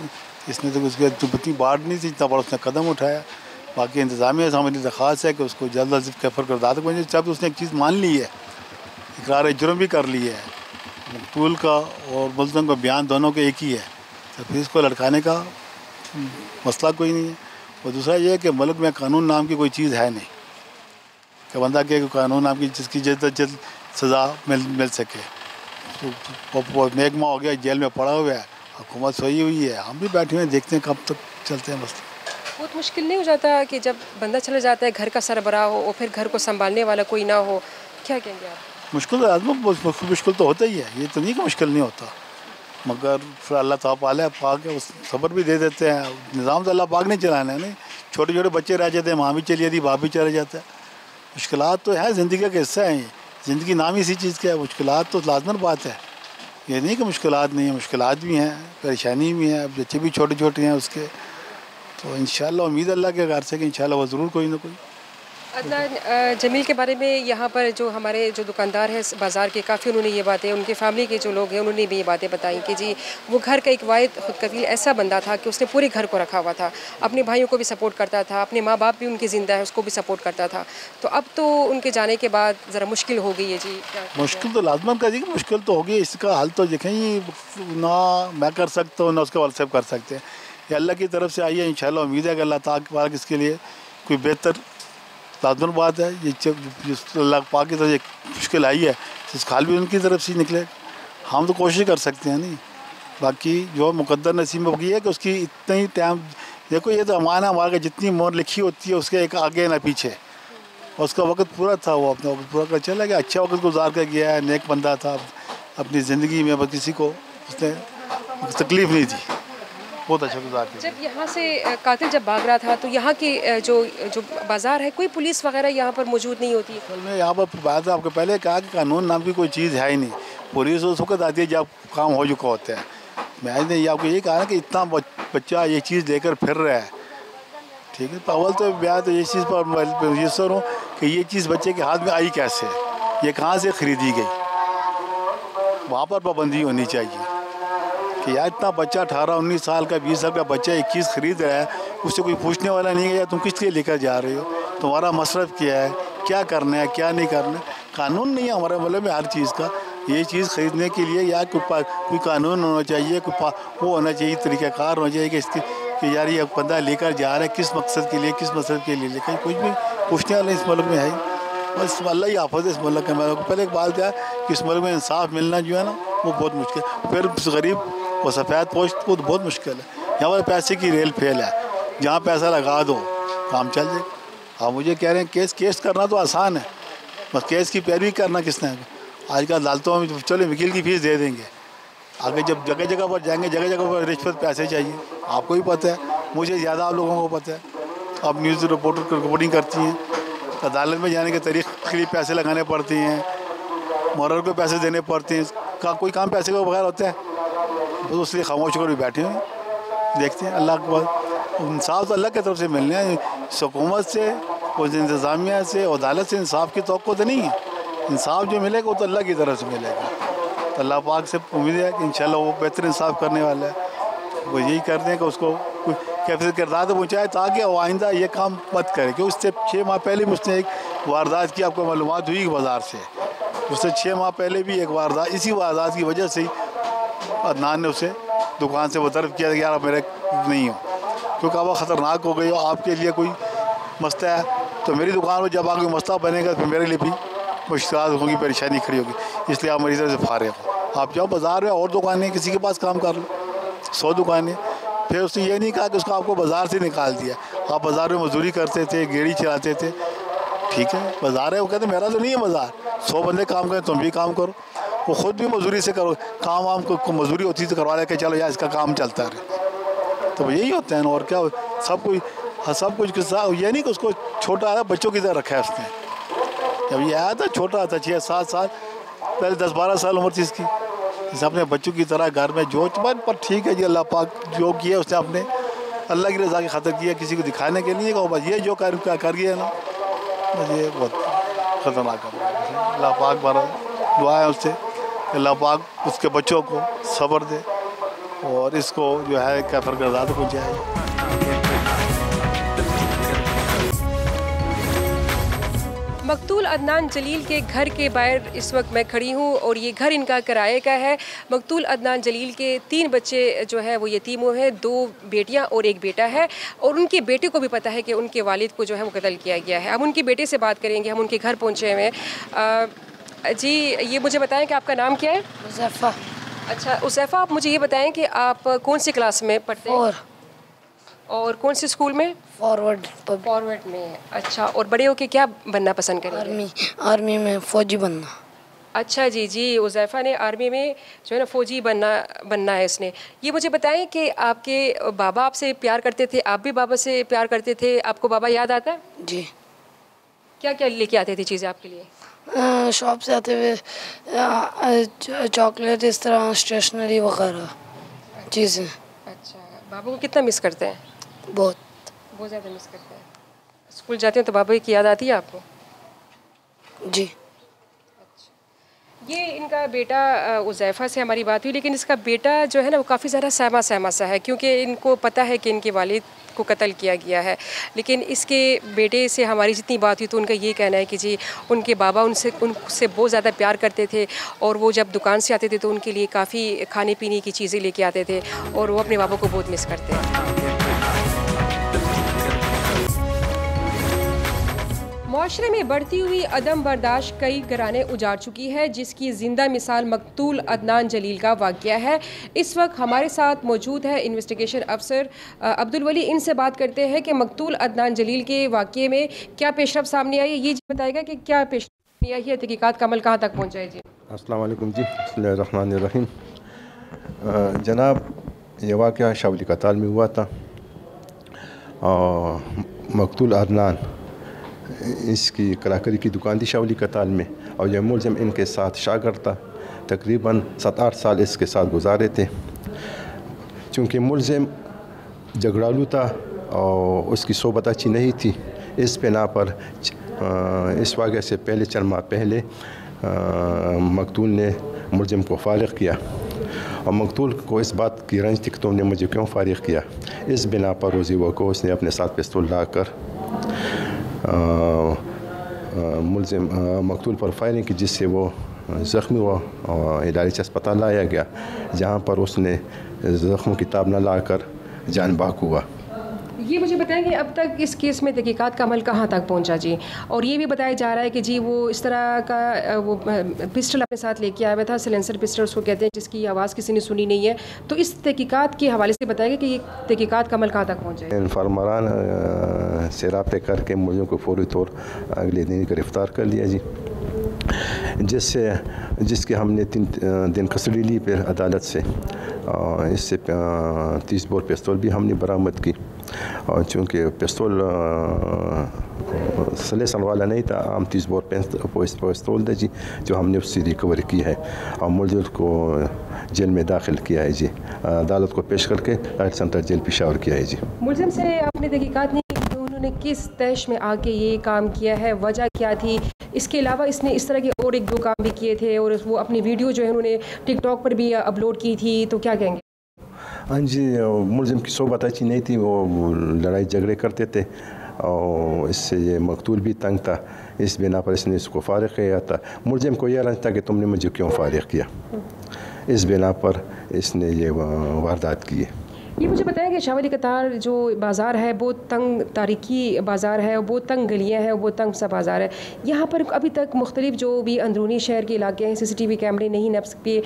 [SPEAKER 5] इसने तो उसके इतनी बाढ़ नहीं थी, इतना बड़ा उसने कदम उठाया। बाकी इंतज़ामिया से हमारी दरख्वास्त है कि उसको जल्द अज जल्द कैफर करदाद को, जब उसने एक चीज़ मान ली है, इकरार जुर्म भी कर ली है, मकतूल का और मुल्ज़म का बयान दोनों के एक ही है, तो फिर इसको लड़काने का मसला कोई नहीं है। और दूसरा ये है कि मुल्क में कानून नाम की कोई चीज़ है नहीं कि बंदा के कानून नाम की जिसकी जल्द जल्द सज़ा मिल सके। तो एक माह हो गया जेल में पड़ा हुआ है, हुकूमत सोई हुई है, हम भी बैठे हुए हैं, देखते हैं कब तक चलते हैं मसले।
[SPEAKER 1] बहुत मुश्किल नहीं हो जाता कि जब बंदा चला जाता है, घर का सरबराह हो और फिर घर को संभालने वाला कोई ना हो, क्या कहेंगे आप?
[SPEAKER 5] मुश्किल मुश्किल तो होता ही है, ये तो नहीं कि मुश्किल नहीं होता, मगर फिर अल्लाह ताला पाक है, सब्र भी दे देते हैं। निज़ाम तो अल्लाह पाक नहीं चलाना है, नहीं छोटे छोटे बच्चे रह जाते हैं, माँ भी चली जाती, बाप भी चले जाता है। मुश्किलात तो है, ज़िंदगी का हिस्सा है, ज़िंदगी नाम इसी चीज़ का है। मुश्किलात तो लाज़मन बात है, ये नहीं कि मुश्किलात नहीं है, मुश्किलात भी हैं, परेशानी भी हैं, बच्चे भी छोटे छोटे हैं उसके। तो इंशाअल्लाह उम्मीद अल्लाह के घर से कि इंशाअल्लाह वो ज़रूर कोई ना कोई
[SPEAKER 1] अदनान जमील के बारे में यहाँ पर जो हमारे जो दुकानदार हैं बाज़ार के, काफ़ी उन्होंने ये बातें, उनके फैमिली के जो लोग हैं उन्होंने भी ये बातें बताई कि जी वो घर का एक वाहिद खुदकफील ऐसा बंदा था कि उसने पूरे घर को रखा हुआ था, अपने भाइयों को भी सपोर्ट करता था, अपने माँ बाप भी उनके ज़िंदा है उसको भी सपोर्ट करता था। तो अब तो उनके जाने के बाद ज़रा मुश्किल हो गई है जी।
[SPEAKER 5] मुश्किल तो लाजमन कर दी, मुश्किल तो होगी। इसका हल तो देखें, ये ना मैं कर सकता हूँ ना उसके वाल साहब कर सकते हैं। ये अल्लाह की तरफ से आई है, इंशाल्लाह उम्मीद है कि अल्लाह ताला इसके लिए कोई बेहतर लाजमन बात है। ये अल्लाह पाक की तरफ से मुश्किल आई है, इस खाल भी उनकी तरफ से निकले। हम तो कोशिश कर सकते हैं नहीं, बाकी जो मुकद्दर नसीब में है कि उसकी इतना ही टाइम, देखो ये तो हमारा हमारे जितनी मोहर लिखी होती है उसके एक आगे ना पीछे, और उसका वक्त पूरा था, वो अपना वक्त पूरा कर चला गया, अच्छा वक्त गुजार कर गया है, नेक बंदा था अपनी ज़िंदगी में, बस किसी को उसने तकलीफ़ नहीं दी, बहुत अच्छा गुजार किया।
[SPEAKER 1] जब यहाँ से कातिल जब भाग रहा था तो यहाँ की जो जो बाज़ार है, कोई पुलिस वगैरह यहाँ पर मौजूद नहीं होती?
[SPEAKER 5] असल में यहाँ पर बात आपको पहले कहा कि कानून नाम की कोई चीज़ है ही नहीं। पुलिस उस वक्त आती है जब काम हो चुका होता है। मैंने आपको ये कहा कि इतना बच्चा ये चीज़ लेकर फिर रहा है, ठीक है, तो अव्वल तो मैं तो ये चीज़ पर मुयसर हूँ कि ये चीज़ बच्चे के हाथ में आई कैसे, ये कहाँ से ख़रीदी गई, वहाँ पर पाबंदी होनी चाहिए कि यार इतना बच्चा 18-19 साल का 20 साल का बच्चा एक चीज़ ख़रीद रहा है, उससे कोई पूछने वाला नहीं है यार तुम किस लिए लेकर जा रहे हो, तुम्हारा मसरफ़ क्या है, क्या करना है क्या नहीं करना है। कानून नहीं है हमारे मतलब में हर चीज़ का, ये चीज़ ख़रीदने के लिए यार कोई कानून होना चाहिए, कोई वो होना चाहिए, तरीक़ाकार होना चाहिए कि इसकी कि यार ये बंदा लेकर जा रहा है किस मकसद के लिए, किस मकसद के लिए लेकर, कुछ भी पूछने वाला इस मुल्क में है। बस अल्लाह ही हाफ़िज़ इस मुल्क के। मेरे को पहले एक बात क्या है कि इस मुल्क में इंसाफ मिलना जो है ना वो बहुत मुश्किल, फिर गरीब और सफ़ेद पोस्ट को तो बहुत मुश्किल है। यहाँ पर पैसे की रेल फेल है, जहाँ पैसा लगा दो काम चल जाए। आप मुझे कह रहे हैं केस करना तो आसान है, बस केस की पैरवी करना किसने है। आजकल अदालतों में चलो वकील की फ़ीस दे देंगे, आगे जब जगह जगह पर जाएंगे जगह जगह पर रिश्वत पैसे चाहिए, आपको भी पता है, मुझे ज़्यादा आप लोगों को पता है। अब न्यूज़ रिपोर्टर रिपोर्टिंग करती हैं, अदालत में जाने के तरीक़े के लिए पैसे लगाने पड़ती हैं, मुहर्रिर को पैसे देने पड़ते हैं, कोई काम पैसे के बगैर होता है, तो उसलिए खामोश होकर भी बैठे हुए देखते हैं। अल्लाह के बाद इंसाफ तो अल्लाह की तरफ से मिलने हैं, हुकूमत से और इंतज़ामिया से और अदालत से इंसाफ की तवक्को तो नहीं है। इंसाफ जो मिलेगा वो तो अल्लाह की तरफ से मिलेगा, तो अल्लाह पाक से उम्मीद है कि इंशाल्लाह वो बेहतर इंसाफ करने वाला है। वो यही कर दें कि उसको कैसे किरदार तो पहुँचाए ताकि वो आइंदा ये काम मत करे। कि उससे 6 माह पहले भी उसने एक वारदात की, आपको मालूमात हुई बाज़ार से, उससे 6 माह पहले भी एक वारदात, इसी वारदात की वजह से ही अदनान ने उसे दुकान से बतरफ किया कि यार आप मेरे नहीं हो, क्योंकि अब ख़तरनाक हो गई हो, आपके लिए कोई मसला है तो मेरी दुकान पर जब आगे मसला बनेगा तो मेरे लिए भी मुश्किल होगी, परेशानी खड़ी होगी, इसलिए आप मेरी तरह से फारिग हो। आप जाओ बाज़ार में और दुकानें किसी के पास काम कर लो, 100 दुकानें। फिर उसने ये नहीं कहा कि उसको आपको बाज़ार से निकाल दिया, आप बाज़ार में मजदूरी करते थे, गेड़ी चलाते थे, ठीक है, बाज़ार है, वो कहते मेरा तो नहीं है बाज़ार, 100 बंदे काम करें तुम भी काम करो, वो ख़ुद भी मजदूरी से करो, काम वाम को मजदूरी होती तो करवा लेके चलो यार इसका काम चलता रहे। तो यही होता है ना, और क्या सब कुछ के साथ ये नहीं कि उसको छोटा है बच्चों की तरह रखा है उसने। जब ये आया था छोटा था 6-7 साल पहले, 10-12 साल उम्र थी इसकी, इसे अपने बच्चों की तरह घर में जो पर ठीक है जी, अल्लाह पाक जो किया उसने अपने अल्लाह की रज़ा की खातिर किया, किसी को दिखाने के लिए। बस ये जो कर गया ना, बस ये बहुत ख़तरनाक है। अल्लाह पाक बारा दुआ है उससे, अल्लाह पाक उसके बच्चों को सब्र दे और इसको जो है कैफर का ज़्यादा पहुँचाए।
[SPEAKER 1] मकतूल अदनान जलील के घर के बाहर इस वक्त मैं खड़ी हूँ और ये घर इनका किराए का है। मकतूल अदनान जलील के 3 बच्चे जो है वो यतीम हुए हैं, 2 बेटियाँ और 1 बेटा है, और उनके बेटे को भी पता है कि उनके वालिद को जो है वो कत्ल किया गया है। अब उनके बेटे से बात करेंगे, हम उनके घर पहुँचे हुए हैं। जी ये मुझे बताएं कि आपका नाम क्या है?
[SPEAKER 6] उज़ैफ़ा।
[SPEAKER 1] अच्छा उज़ैफ़ा, आप मुझे ये बताएं कि आप कौन सी क्लास में पढ़ते हैं और कौन से स्कूल में? फॉरवर्ड में। अच्छा, और बड़े होके क्या बनना पसंद करेंगे?
[SPEAKER 6] आर्मी में फ़ौजी बनना।
[SPEAKER 1] अच्छा जी उज़ैफ़ा ने आर्मी में जो है ना फ़ौजी बनना है इसने। ये मुझे बताएं कि आपके बाबा आपसे प्यार करते थे, आप भी बाबा से प्यार करते थे, आपको बाबा याद आता है?
[SPEAKER 6] जी।
[SPEAKER 1] क्या क्या लेके आते थे चीज़ें आपके लिए?
[SPEAKER 6] शॉप से आते हुए चॉकलेट, इस तरह स्टेशनरी वगैरह चीज़ें।
[SPEAKER 1] अच्छा, बाबा को कितना मिस करते हैं?
[SPEAKER 6] बहुत
[SPEAKER 1] ज़्यादा मिस करते हैं। स्कूल जाते हैं तो बाबा की याद आती है आपको?
[SPEAKER 6] जी।
[SPEAKER 1] ये इनका बेटा उज़ैफ़ा से हमारी बात हुई, लेकिन इसका बेटा जो है ना वो काफ़ी ज़्यादा सहमा सा है, क्योंकि इनको पता है कि इनके वालिद को कत्ल किया गया है। लेकिन इसके बेटे से हमारी जितनी बात हुई तो उनका ये कहना है कि जी उनके बाबा उनसे बहुत ज़्यादा प्यार करते थे, और वो जब दुकान से आते थे तो उनके लिए काफ़ी खाने पीने की चीज़ें लेके आते थे, और वो अपने बाबा को बहुत मिस करते हैं। माशरे में बढ़ती हुई अदम बर्दाश्त कई घराने उजाड़ चुकी है, जिसकी ज़िंदा मिसाल मकतूल अदनान जलील का वाक़या है। इस वक्त हमारे साथ मौजूद है इन्वेस्टिगेशन अफसर अब्दुल वली। इनसे बात करते हैं कि मकतूल अदनान जलील के वाक़ये में क्या पेशरफ सामने आई है। ये बताएगा कि क्या पेशरफ आई है, तहकीकात का अमल कहाँ तक पहुँचा है। जी
[SPEAKER 7] अस्सलाम वालेकुम जी, बिस्मिल्लाहिर्रहमानिर्रहीम। जनाब, ये वाक़या शावली कताल में हुआ था। मकतूल अदनान, इसकी कराकरी की दुकान थी शावली कताल में, और यह मुलज़िम इनके साथ शागिर्द था। तकरीबन 7-8 साल इसके साथ गुजारे थे। चूँकि मुलज़िम झगड़ालू था और उसकी सोबत अच्छी नहीं थी, इस बिना पर इस वाक़े से पहले चंद माह पहले मकतूल ने मुलज़िम को फारिग किया, और मकतूल को इस बात की रंज थी कि तुमने मुझे क्यों फारिग किया। इस बिना पर रोज़ी को उसने अपने साथ पिस्तौल लाकर मुलज़िम मकतूल पर फायरिंग की, जिससे वो ज़ख्मी हुआ और इलाज अस्पताल लाया गया, जहाँ पर उसने ज़ख्मों की ताब न लाकर जान बाक हुआ।
[SPEAKER 1] ये मुझे बताएं कि अब तक इस केस में तहकीकात का अमल कहाँ तक पहुँचा जी, और ये भी बताया जा रहा है कि जी वो इस तरह का वो पिस्टल अपने साथ लेके आया हुआ था, सिलेंसर पिस्टल उसको कहते हैं, जिसकी आवाज़ किसी ने सुनी नहीं है। तो इस तहकीकात के हवाले से बताएगा कि ये तहकीकात का अमल कहाँ तक पहुँचा है।
[SPEAKER 7] फरमान से राब्ते करके मुझे को फौरी तौर अगले दिन गिरफ़्तार कर लिया जी, जिसके हमने 3 दिन कस्टडी ली फिर अदालत से। इससे 30 बोर पिस्तौल भी हमने बरामद की, और चूँकि पिस्तौल सलेसन वाला नहीं था, आम 30 बोर पिस्तौल था जी, जो हमने उससे रिकवर की है और मुलज़िम को जेल में दाखिल किया है जी। अदालत को पेश करके लाइट सेंटर जेल पेशावर किया है जी।
[SPEAKER 1] मुलज़िम से आपने तहकीकात नहीं की, उन्होंने किस तैश में आके ये काम किया है, वजह क्या थी? इसके अलावा इसने इस तरह के और 1-2 काम भी किए थे, और वो अपनी वीडियो जो है उन्होंने टिकटॉक पर भी अपलोड की थी, तो क्या कहेंगे?
[SPEAKER 7] हाँ जी, मुलज़िम की सोबत अच्छी नहीं थी, वो लड़ाई झगड़े करते थे, और इससे ये मकतूल भी तंग था। इस बिना पर इसने इसको फारिग किया था। मुलज़िम को यह रंज था कि तुमने मुझे क्यों फारिग किया, इस बिना पर इसने ये वारदात की है।
[SPEAKER 1] ये मुझे बताएं कि शावली कतार जो बाज़ार है बहुत तंग तारीखी बाज़ार है, और बहुत तंग गलियाँ हैं, और बहुत तंग सा बाज़ार है। यहाँ पर अभी तक मुख्तलिफ जो भी अंदरूनी शहर के इलाके हैं CCTV कैमरे नहीं नस्ब किए।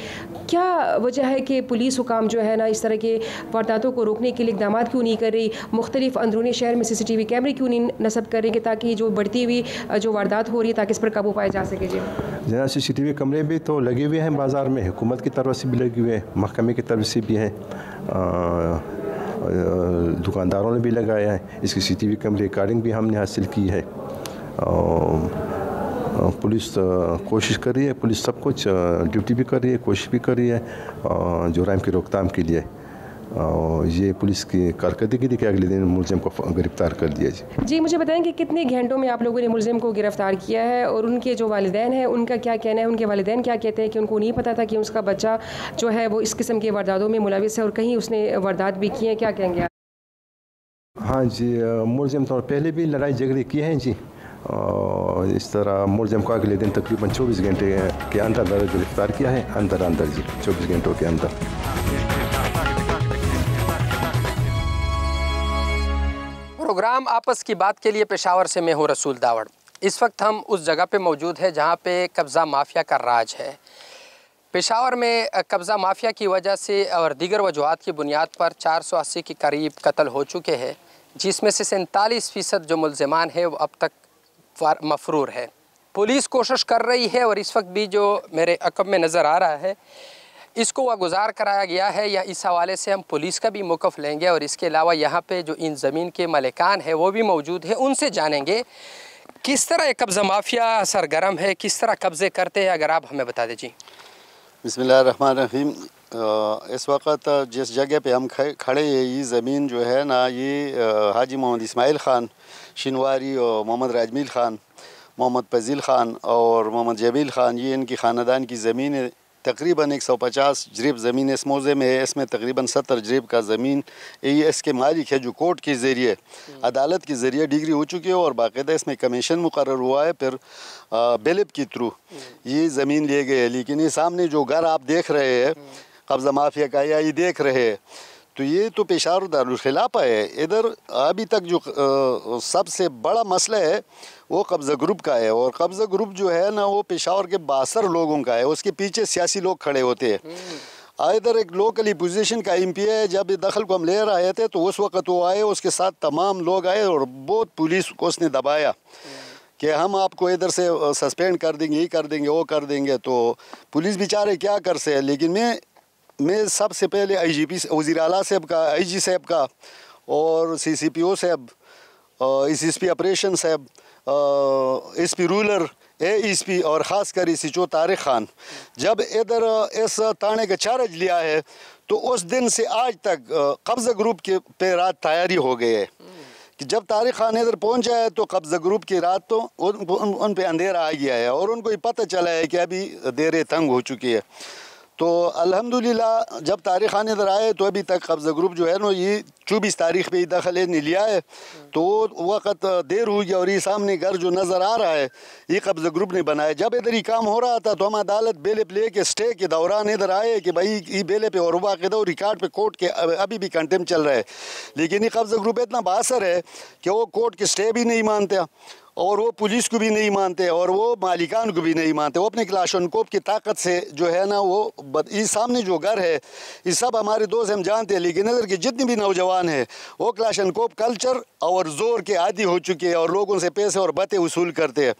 [SPEAKER 1] क्या वजह है कि पुलिस हुकाम जो है ना इस तरह के वारदातों को रोकने के लिए इक़दाम क्यों नहीं कर रही, मुख्तलिफ अंदरूनी शहर में CCTV कैमरे क्यों नहीं नस्ब कर रही कि ताकि जो बढ़ती हुई जो वारदात हो रही है ताकि इस पर काबू पाया जा सके? जी
[SPEAKER 7] जहाँ CCTV कैमरे भी तो लगे हुए हैं बाज़ार में, हुकूमत की तरफ से भी लगे हुए हैं, महकमे की तरफ से भी हैं, दुकानदारों ने भी लगाया है। इसकी CCTV कैमरे रिकॉर्डिंग भी हमने हासिल की है। पुलिस कोशिश कर रही है, पुलिस सब कुछ ड्यूटी भी कर रही है, कोशिश भी कर रही है जुर्म की रोकथाम के लिए। और ये पुलिस की कारकर्दगी थी कि अगले दिन मुलज़िम को गिरफ़्तार कर दिया जी।
[SPEAKER 1] जी मुझे बताएं कि कितने घंटों में आप लोगों ने मुलज़िम को गिरफ़्तार किया है, और उनके जो वालिदैन हैं उनका क्या कहना है? उनके वालिदैन क्या कहते हैं कि उनको नहीं पता था कि उसका बच्चा जो है वो इस किस्म के वारदातों में मुलविस है, और कहीं उसने वारदात भी की है, क्या कहेंगे आप?
[SPEAKER 7] हाँ जी, मुलज़िम तो पहले भी लड़ाई झगड़े किए हैं जी, और इस तरह मुलज़िम को अगले दिन तकरीबन 24 घंटे के अंदर गिरफ़्तार किया है, अंदर जी 24 घंटों के अंदर।
[SPEAKER 8] प्रोग्राम आपस की बात के लिए पेशावर से मैं हूँ रसूल दावड़। इस वक्त हम उस जगह पे मौजूद हैं जहाँ पे कब्ज़ा माफिया का राज है। पेशावर में कब्ज़ा माफिया की वजह से और दीगर वजूहात की बुनियाद पर 480 के करीब कत्ल हो चुके हैं, जिसमें से 47% जो मुल्ज़िमान है वो अब तक मफरूर है। पुलिस कोशिश कर रही है, और इस वक्त भी जो मेरे अक़ब में नज़र आ रहा है इसको वागुज़ार कराया गया है, या इस हवाले से हम पुलिस का भी मौक़िफ़ लेंगे, और इसके अलावा यहाँ पे जो इन ज़मीन के मालिकान है वो भी मौजूद है, उनसे जानेंगे किस तरह कब्ज़ा माफिया सरगर्म है, किस तरह कब्ज़े करते हैं। अगर आप हमें बता दीजिए।
[SPEAKER 9] बिस्मिल्लाहिर्रहमानिर्रहीम। इस वक्त जिस जगह पे हम खड़े हैं, ये ज़मीन जो है ना, ये हाजी मोहम्मद इस्माइल ख़ान शिनवारी और मोहम्मद राजमील ख़ान, मोहम्मद फजील ख़ान और मोहम्मद जमील ख़ान, ये इनकी ख़ानदान की ज़मीन है। तकरीबन 150 जरीब ज़मीन इस मौज़े में है। इसमें तकरीबन 70 जरीब का ज़मीन ये इसके मालिक है, जो कोर्ट के ज़रिए, अदालत के ज़रिए डिग्री हो चुकी है और बाकायदा इसमें कमीशन मुकर्रर हुआ है। फिर बेलिप के थ्रू ये ज़मीन लिए गए। लेकिन ये सामने जो घर आप देख रहे हैं कब्ज़ा माफिया का, या ये देख रहे हैं, तो ये तो पेशावर दारुल खिलाफा है। इधर अभी तक जो सबसे बड़ा मसला है वो कब्ज़ा ग्रुप का है, और कब्ज़ा ग्रुप जो है ना, वो पेशावर के 62 लोगों का है। उसके पीछे सियासी लोग खड़े होते हैं। इधर एक लोकल पोजीशन का MP है। जब ये दखल को हम ले रहे थे तो उस वक्त वो आए, उसके साथ तमाम लोग आए और बहुत पुलिस को उसने दबाया कि हम आपको इधर से सस्पेंड कर देंगे, ये कर देंगे, वो कर देंगे। तो पुलिस बेचारे क्या कर से है। लेकिन मैं सबसे पहले IGP वज़ीर आला साहब का, IG साहब का और CCPO साहब, SSP ऑपरेशन साहब, SP रूरल, ASP और ख़ास कर SHO तारिक ख़ान, जब इधर इस थाने का चार्ज लिया है तो उस दिन से आज तक कब्ज़ा ग्रुप के पे रात तैयारी हो गई है कि जब तारिक ख़ान इधर पहुंचा है तो कब्ज़ा ग्रुप की रात तो उन पे अंधेरा आ गया है और उनको ये पता चला है कि अभी देर तंग हो चुकी है। तो अल्हम्दुलिल्लाह जब तारिक ख़ान इधर आए तो अभी तक कब्ज़ा ग्रुप जो है ना, ये 24 तारीख पे ही दखल ने लिया है। तो वक़्त देर हुई और ये सामने घर जो नज़र आ रहा है ये कब्ज़ा ग्रुप ने बनाया। जब इधर ही काम हो रहा था तो हम अदालत बेले प्ले के स्टे के दौरान इधर आए कि भाई ये बेले पे और वाक़िदा रिकॉर्ड पे कोर्ट के अभी भी कंटेम चल रहा है। लेकिन ये कब्ज़ा ग्रुप इतना बासर है कि वो कोर्ट के स्टे भी नहीं मानते और वो पुलिस को भी नहीं मानते और वो मालिकान को भी नहीं मानते। वो अपने क्लाशनकोप की ताकत से जो है ना, वो इस सामने जो घर है ये सब हमारे दोस्त हम जानते हैं। लेकिन इधर के जितने भी नौजवान हैं वो क्लाशनकोप कल्चर और ज़ोर के आदी हो चुके हैं और लोगों से पैसे और बातें वसूल करते हैं।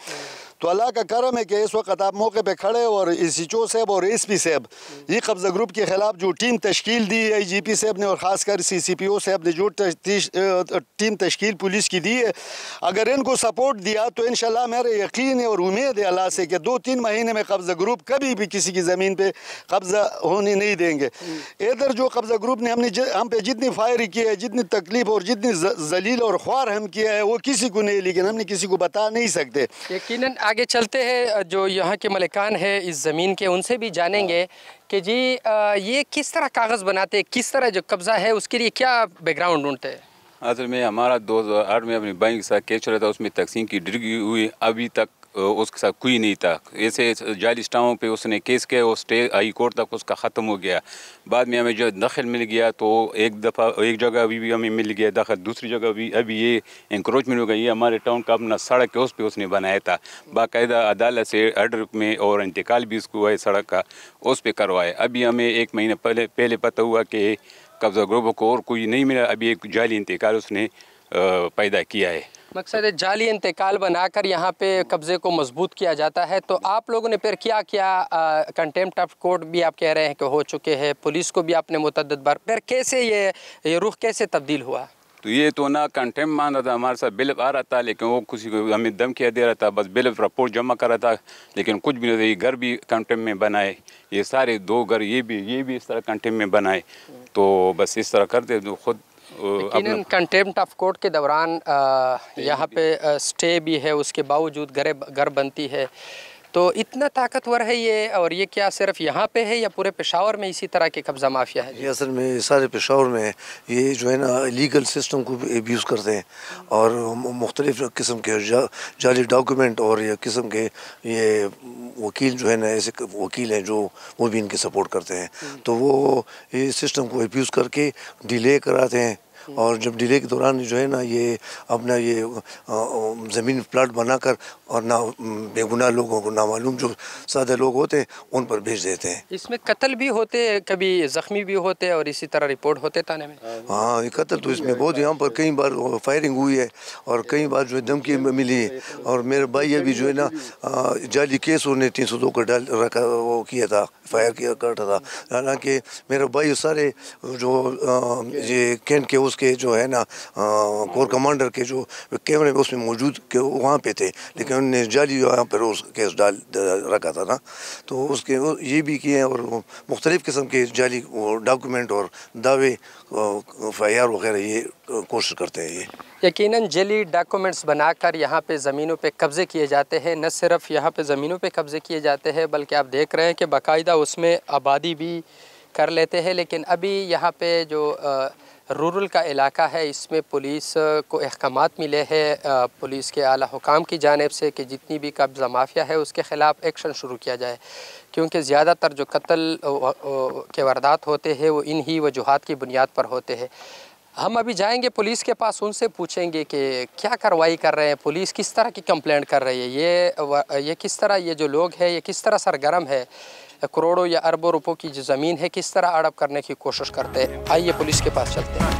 [SPEAKER 9] तो अल्लाह का करम है कि इस वक्त आप मौके पे खड़े और SHO साहब और SP साहब ये कब्ज़ा ग्रुप के ख़िलाफ़ जो टीम तश्कील दी है IGP साहब ने और ख़ासकर CCPO साहब ने जो टीम तश्कील पुलिस की दी है, अगर इनको सपोर्ट दिया तो इंशाल्लाह मेरे यकीन है और उम्मीद है अल्लाह से कि 2-3 महीने में कब्ज़ा ग्रुप कभी भी किसी की ज़मीन पर कब्ज़ा होने नहीं देंगे। इधर जो कब्ज़ा ग्रुप ने हम पे जितनी फायर की है, जितनी तकलीफ़ और जितनी जलील और ख्वार हम किया है वो किसी को नहीं, लेकिन हमने किसी को बता नहीं सकते।
[SPEAKER 8] यकीनन आगे चलते हैं, जो यहाँ के मलिकान है इस ज़मीन के, उनसे भी जानेंगे कि जी ये किस तरह कागज़ बनाते, किस तरह जो कब्ज़ा है उसके लिए क्या बैकग्राउंड ढूंढते हैं।
[SPEAKER 10] असल में हमारा 2008 में अपनी बैंक के साथ केस चला था, उसमें तकसीम की डिग्री हुई, अभी तक उसके साथ कोई नहीं था। ऐसे जाली स्टामों पे उसने केस किया और स्टे हाई कोर्ट तक उसका ख़त्म हो गया। बाद में हमें जो दखल मिल गया तो एक दफ़ा एक जगह अभी भी हमें मिल गया दखल, दूसरी जगह भी अभी ये इंक्रोचमेंट हो गई। ये हमारे टाउन का अपना सड़क है, उस पर उसने बनाया था बाकायदा अदालत से ऑर्डर में, और इंतकाल भी उसको हुआ है सड़क का, उस पर करवाए। अभी हमें 1 महीने पहले पता हुआ कि कब्ज़ा ग्रुप को और कोई नहीं मिला, अभी एक जाली इंतकाल उसने पैदा किया है।
[SPEAKER 8] मकसद है जाली इंतकाल बनाकर यहाँ पे कब्ज़े को मजबूत किया जाता है। तो आप लोगों ने फिर क्या किया, कंटेम्प्ट ऑफ कोर्ट भी आप कह रहे हैं कि हो चुके हैं, पुलिस को भी आपने मुतअद्दिद बार, फिर कैसे ये रुख कैसे तब्दील हुआ।
[SPEAKER 10] तो ये तो ना कंटेम्प्ट मान रहा था, हमारे साथ बिल आ रहा था, लेकिन वो किसी को हमें धमकियाँ दे रहा था, बस बिल रिपोर्ट जमा कर रहा था, लेकिन कुछ भी नहीं था। ये घर भी कंटेम्प्ट में बनाए, ये सारे 2 घर ये भी इस तरह कंटेम्प्ट में बनाए। तो बस इस तरह करते तो खुद
[SPEAKER 8] कंटेम्प्ट ऑफ कोर्ट के दौरान यहाँ पे स्टे भी है, उसके बावजूद घर बनती है। तो इतना ताकतवर है ये, और ये क्या सिर्फ यहाँ पे है या पूरे पेशावर में इसी तरह के कब्ज़ा माफिया है?
[SPEAKER 11] ये असल में सारे पेशावर में ये जो है ना लीगल सिस्टम को एब्यूज़ करते हैं और मुख्तलिफ़ किस्म के जाली डॉक्यूमेंट और ये किस्म के ये वकील जो है ना, ऐसे वकील हैं जो वो भी इनके सपोर्ट करते हैं। तो वो ये सिस्टम को एब्यूज़ करके डिले कराते हैं और जब डिले के दौरान जो है ना ये अपना ये ज़मीन प्लाट बनाकर और ना बेगुनाह लोगों को, नामालूम जो सादे लोग होते हैं उन पर भेज देते हैं।
[SPEAKER 8] इसमें कत्ल भी होते, कभी ज़ख्मी भी होते और इसी तरह रिपोर्ट होते थाने में।
[SPEAKER 11] हाँ, ये कत्ल तो इसमें बहुत, यहाँ पर कई बार फायरिंग हुई है और कई बार जो है धमकी मिली है। और मेरे भाई अभी जो है ना जाली केस उन्हें 302 का डाल रखा, वो किया था, फायर किया करता था। हालांकि मेरा भाई सारे जो ये कैंट के उस उसके जो है ना कोर कमांडर के जो कैमरे में उसमें मौजूद के वहाँ पे थे, लेकिन उन्होंने जाली यहाँ पर उस केस डाल रखा था ना, तो उसके ये भी किए और मुख्तलिफ़ किस्म के जाली डॉक्यूमेंट और दावे FIR वगैरह ये कोशिश करते हैं। ये
[SPEAKER 8] यकीनन जली डॉक्यूमेंट्स बनाकर यहाँ पे ज़मीनों पे कब्ज़े किए जाते हैं। न सिर्फ यहाँ पे ज़मीनों पे कब्ज़े किए जाते हैं, बल्कि आप देख रहे हैं कि बाकायदा उसमें आबादी भी कर लेते हैं। लेकिन अभी यहाँ पे जो रूरल का इलाका है, इसमें पुलिस को अहकामात मिले हैं पुलिस के आला हुकाम की जानिब से कि जितनी भी कब्ज़ा माफिया है उसके ख़िलाफ़ एक्शन शुरू किया जाए, क्योंकि ज़्यादातर जो कत्ल के वारदात होते हैं वो इन्हीं वजूहात की बुनियाद पर होते हैं। हम अभी जाएंगे पुलिस के पास, उनसे पूछेंगे कि क्या कार्रवाई कर रहे हैं, पुलिस किस तरह की कंप्लेंट कर रही है, ये किस तरह ये जो लोग हैं ये किस तरह सरगर्म है, करोड़ों या अरबों रुपयों की जो ज़मीन है किस तरह हड़प करने की कोशिश करते हैं। आइए पुलिस के पास चलते हैं।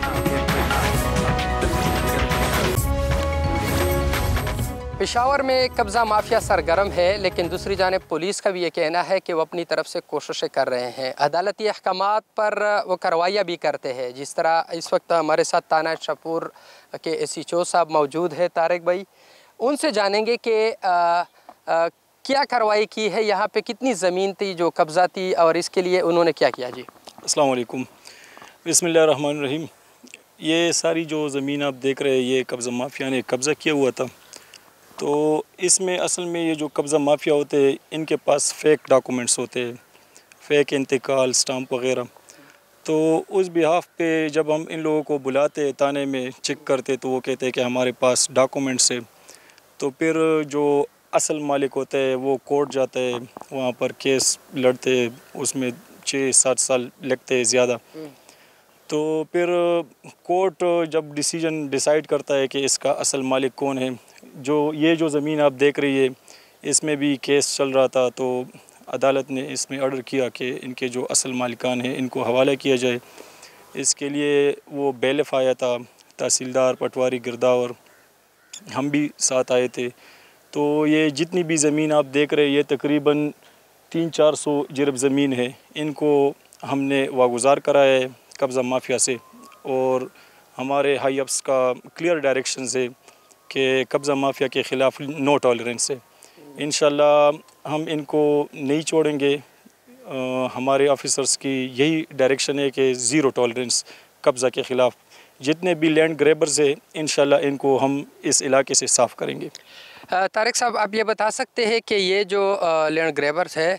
[SPEAKER 8] पेशावर में कब्ज़ा माफिया सरगर्म है, लेकिन दूसरी जानिब पुलिस का भी ये कहना है कि वो अपनी तरफ से कोशिशें कर रहे हैं, अदालती अहकामात पर वो कार्रवाइयाँ भी करते हैं। जिस तरह इस वक्त हमारे साथ थाना शाहपुर के SHO साहब मौजूद है, तारिक भाई, उनसे जानेंगे कि क्या कार्रवाई की है, यहाँ पे कितनी ज़मीन थी जो कब्ज़ा थी और इसके लिए उन्होंने क्या किया। जी
[SPEAKER 12] अस्सलाम वालेकुम, बिस्मिल्लाहिर्रहमानिर्रहीम। ये सारी जो ज़मीन आप देख रहे हैं ये कब्ज़ा माफिया ने कब्ज़ा किया हुआ था। तो इसमें असल में ये जो कब्ज़ा माफिया होते हैं इनके पास फ़ेक डॉक्यूमेंट्स होते हैं, फ़ेक इंतकाल स्टाम्प वग़ैरह। तो उस बिहाफ पे जब हम इन लोगों को बुलाते थाने में चेक करते तो वो कहते हैं कि हमारे पास डॉक्यूमेंट्स है। तो फिर जो असल मालिक होता है वो कोर्ट जाता है, वहाँ पर केस लड़ते, उसमें 6-7 साल लगते हैं ज़्यादा। तो फिर कोर्ट जब डिसाइड करता है कि इसका असल मालिक कौन है, ये जो ज़मीन आप देख रही है इसमें भी केस चल रहा था, तो अदालत ने इसमें ऑर्डर किया कि इनके जो असल मालिकान हैं इनको हवाला किया जाए। इसके लिए वो बेलिफ आया था, तहसीलदार पटवारी गिरदावर, हम भी साथ आए थे। तो ये जितनी भी ज़मीन आप देख रहे हैं ये तकरीबन 300-400 जिरब ज़मीन है, इनको हमने वागुज़ार कराया है कब्ज़ा माफिया से, और हमारे हाई अफ्स का क्लियर डायरेक्शन है कि कब्ज़ा माफिया के ख़िलाफ़ नो टॉलरेंस है। इंशाल्लाह हम इनको नहीं छोड़ेंगे। हमारे ऑफिसर्स की यही डायरेक्शन है कि ज़ीरो टॉलरेंस कब्ज़ा के ख़िलाफ़। जितने भी लैंड ग्रैबर्स है इंशाल्लाह इनको हम इस इलाके से साफ़ करेंगे।
[SPEAKER 8] तारिक साहब, आप ये बता सकते हैं कि ये जो लैंड ग्रैबर्स है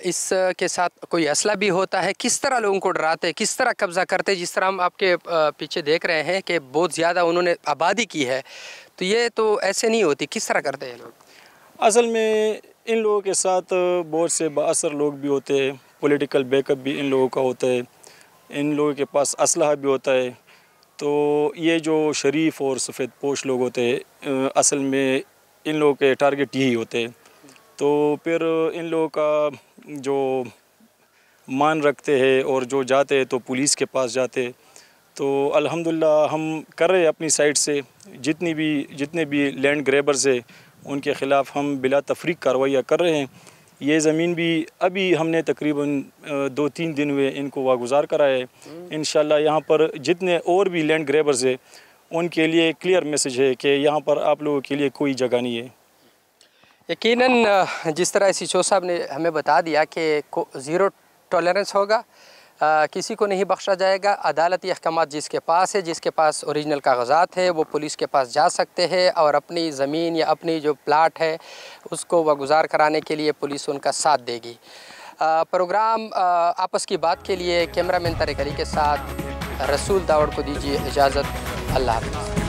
[SPEAKER 8] इसके साथ कोई असला भी होता है, किस तरह लोगों को डराते हैं, किस तरह कब्ज़ा करते हैं? जिस तरह हम आपके पीछे देख रहे हैं कि बहुत ज़्यादा उन्होंने आबादी की है, तो ये तो ऐसे नहीं होती, किस तरह करते हैं लोग?
[SPEAKER 12] असल में इन लोगों के साथ बहुत से बाअसर लोग भी होते हैं, पॉलिटिकल बैकअप भी इन लोगों का होता है, इन लोगों के पास असलहा भी होता है। तो ये जो शरीफ और सफ़ेद पोश लोग होते हैं असल में इन लोगों के टारगेट यही होते हैं। तो फिर इन लोगों का जो मान रखते हैं और जो जाते हैं तो पुलिस के पास जाते। तो अल्हम्दुलिल्लाह हम कर रहे हैं अपनी साइड से, जितने भी लैंड ग्रैबर्स है उनके ख़िलाफ़ हम बिला तफरीक कार्रवाइयाँ कर रहे हैं। ये ज़मीन भी अभी हमने तकरीबन 2-3 दिन हुए इनको वागुज़ार कराया है। इंशाल्लाह यहाँ पर जितने और भी लैंड ग्रैबर्स है उनके लिए क्लियर मैसेज है कि यहाँ पर आप लोगों के लिए कोई जगह नहीं है।
[SPEAKER 8] यकीनन जिस तरह SHO साहब ने हमें बता दिया कि ज़ीरो टॉलरेंस होगा, किसी को नहीं बख्शा जाएगा। अदालती अहकामात जिसके पास है, जिसके पास ओरिजिनल कागजात है, वो पुलिस के पास जा सकते हैं और अपनी ज़मीन या अपनी जो प्लाट है उसको वागुज़ार कराने के लिए पुलिस उनका साथ देगी। प्रोग्राम आपस की बात के लिए कैमरामैन तारिक अली के साथ रसूल दावड़ को दीजिए इजाज़त। अल्लाह हाफ़िज़।